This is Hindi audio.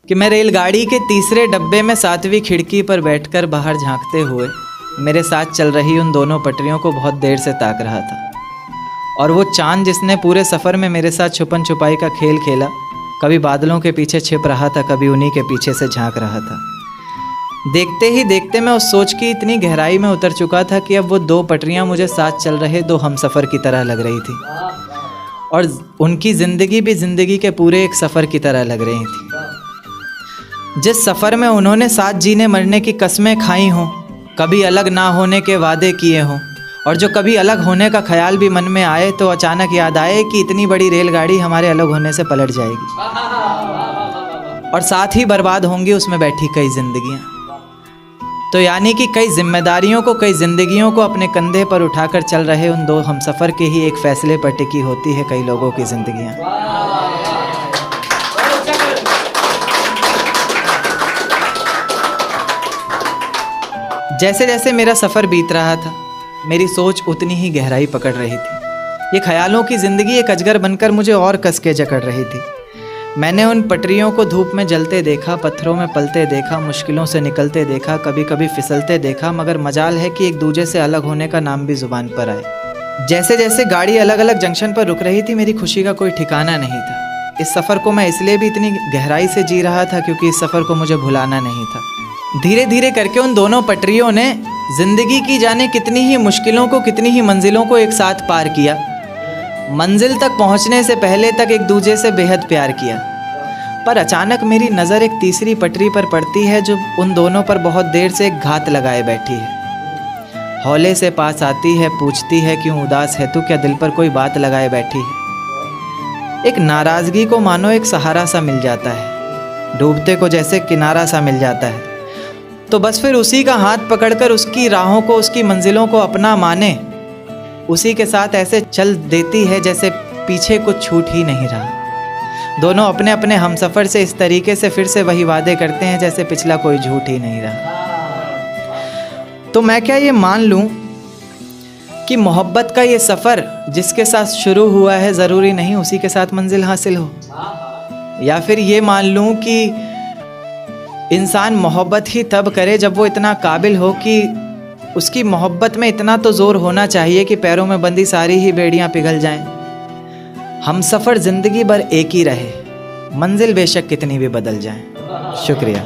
कि मैं रेलगाड़ी के तीसरे डब्बे में 7वीं खिड़की पर बैठकर बाहर झांकते हुए मेरे साथ चल रही उन दोनों पटरियों को बहुत देर से ताक रहा था। और वो चांद जिसने पूरे सफ़र में मेरे साथ छुपन छुपाई का खेल खेला, कभी बादलों के पीछे छिप रहा था, कभी उन्हीं के पीछे से झांक रहा था। देखते ही देखते मैं उस सोच की इतनी गहराई में उतर चुका था कि अब वो दो पटरियां मुझे साथ चल रहे दो हमसफ़र की तरह लग रही थी, और उनकी ज़िंदगी भी ज़िंदगी के पूरे एक सफ़र की तरह लग रही थी। जिस सफ़र में उन्होंने साथ जीने मरने की कस्में खाई हों, कभी अलग ना होने के वादे किए हों, और जो कभी अलग होने का ख्याल भी मन में आए तो अचानक याद आए कि इतनी बड़ी रेलगाड़ी हमारे अलग होने से पलट जाएगी और साथ ही बर्बाद होंगी उसमें बैठी कई जिंदगियां। तो यानी कि कई जिम्मेदारियों को, कई जिंदगियों को अपने कंधे पर उठाकर चल रहे उन दो हमसफ़र के ही एक फैसले पर टिकी होती है कई लोगों की जिंदगियां। जैसे जैसे मेरा सफ़र बीत रहा था, मेरी सोच उतनी ही गहराई पकड़ रही थी। ये ख्यालों की ज़िंदगी एक अजगर बनकर मुझे और कस के जकड़ रही थी। मैंने उन पटरियों को धूप में जलते देखा, पत्थरों में पलते देखा, मुश्किलों से निकलते देखा, कभी कभी फिसलते देखा, मगर मजाल है कि एक दूजे से अलग होने का नाम भी ज़ुबान पर आए। जैसे जैसे गाड़ी अलग अलग जंक्शन पर रुक रही थी, मेरी खुशी का कोई ठिकाना नहीं था। इस सफ़र को मैं इसलिए भी इतनी गहराई से जी रहा था क्योंकि इस सफ़र को मुझे भुलाना नहीं था। धीरे धीरे करके उन दोनों पटरियों ने ज़िंदगी की जाने कितनी ही मुश्किलों को, कितनी ही मंजिलों को एक साथ पार किया। मंजिल तक पहुंचने से पहले तक एक दूजे से बेहद प्यार किया। पर अचानक मेरी नज़र एक तीसरी पटरी पर पड़ती है जो उन दोनों पर बहुत देर से एक घात लगाए बैठी है। हौले से पास आती है, पूछती है क्यों उदास है तू, क्या दिल पर कोई बात लगाए बैठी है। एक नाराज़गी को मानो एक सहारा सा मिल जाता है, डूबते को जैसे किनारा सा मिल जाता है। तो बस फिर उसी का हाथ पकड़कर उसकी राहों को, उसकी मंजिलों को अपना माने, उसी के साथ ऐसे चल देती है जैसे पीछे कुछ छूट ही नहीं रहा। दोनों अपने अपने हमसफ़र से इस तरीके से फिर से वही वादे करते हैं जैसे पिछला कोई झूठ ही नहीं रहा। तो मैं क्या ये मान लूँ कि मोहब्बत का ये सफ़र जिसके साथ शुरू हुआ है ज़रूरी नहीं उसी के साथ मंजिल हासिल हो, या फिर ये मान लूँ कि इंसान मोहब्बत ही तब करे जब वो इतना काबिल हो कि उसकी मोहब्बत में इतना तो ज़ोर होना चाहिए कि पैरों में बंधी सारी ही बेड़ियां पिघल जाएं। हमसफ़र ज़िंदगी भर एक ही रहे, मंजिल बेशक कितनी भी बदल जाए। शुक्रिया।